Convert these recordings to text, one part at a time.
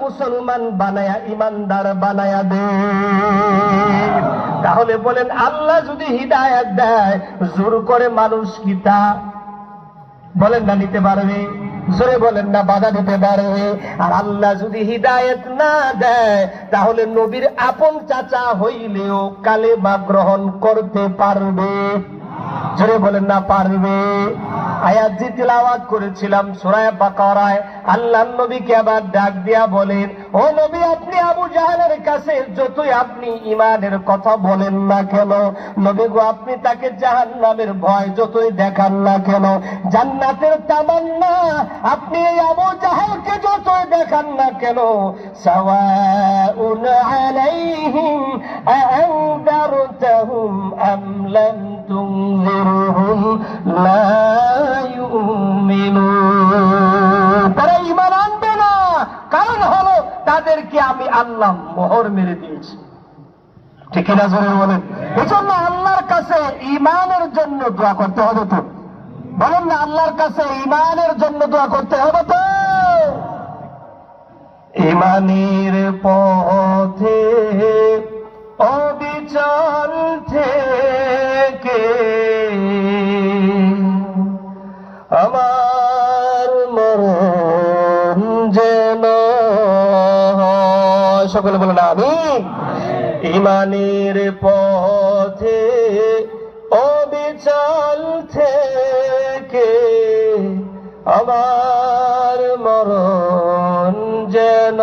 মুসলমান বানায়া ইমানদার বানায়া দে। তাহলে বলেন আল্লাহ যদি হিদায়াত দেয় জোর করে মানুষ কি তা বলেন না নিতে পারবে? জোরে বলেন না বাধা দিতে পারবে? আর আল্লাহ যদি হিদায়াত না দেয় তাহলে নবীর আপন চাচা হইলেও কালেমা গ্রহণ করতে পারবে? জোরে বলেন না পারবে? আয়াত যে তিলাওয়াত করেছিলাম সূরা বাকারায়, আল্লাহর নবীকে আবার ডাক দিয়া বলেন, ও নবী আপনি আবু জাহেলের কাছে যতই আপনি ঈমানের কথা বলেন না কেন, নবী গো আপনি তাকে জাহান্নামের ভয় যতই দেখান না কেন, জান্নাতের তামান্না আপনি এই আবু জাহেলকে যতই দেখান না কেন, সাওয়াউন আলাইহিম আ'আনদারতাহুম আম লাম তুনজিরহুম লা ইউমিনুন। তারা ঈমান আনবে না, কারণ হলো তাদেরকে আমি আল্লাহ মোহর মেরে দিয়েছি। ঠিক না জোরে বলেন? এজন্য আল্লাহর কাছে ঈমানের জন্য দোয়া করতে হবে তো। বলেন না আল্লাহর কাছে ঈমানের জন্য দোয়া করতে হবে তো। ঈমানের পথে অবিচল থেকে আমার মরণ যেন হয়। সকলে বলেন আমিন। ঈমানের পথে অবিচল থেকে আমার মরণ যেন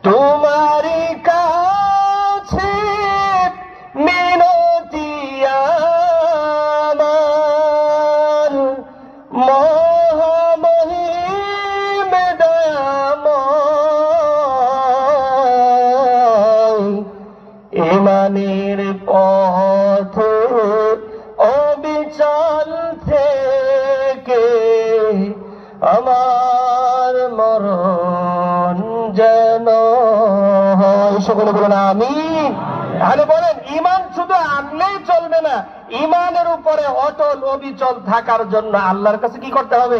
তোমারই কাছে মিনতি আমার মহামহিম দয়াময়। ঈমানের পথে অবিচল থেকে আমার মরণ যেন হয়। সকলে বলেন আমিন। তাহলে বলেন ঈমান শুধু আনলেই চলবে না, ঈমানের উপরে অটল অবিচল থাকার জন্য আল্লাহর কাছে কি করতে হবে?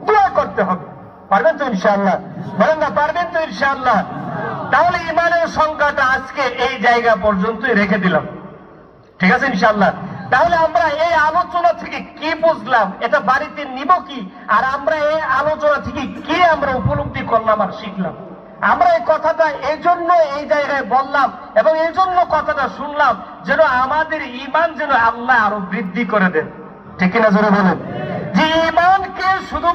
দোয়া করতে হবে। পারবেন তো ইনশাআল্লাহ? বলেন না পারবেন তো ইনশাআল্লাহ? তাহলে ঈমানের সংখ্যাটা আজকে এই জায়গা পর্যন্তই রেখে দিলাম, ঠিক আছে ইনশাআল্লাহ? তাহলে আমরা এই আলোচনা থেকে কি বুঝলাম, এটা বাড়িতে নিব কি, আর আমরা এই আলোচনা থেকে কি আমরা উপলব্ধি করলাম আর শিখলাম? আমরা এই কথাটা এই জন্য এই জায়গায় বললাম এবং এই জন্য কথাটা শুনলাম যেন আমাদের ঈমান যেন আল্লাহ আরো বৃদ্ধি করে দেন। ঠিক কিনা জোরে বলেন? যে ঈমানকে শুধু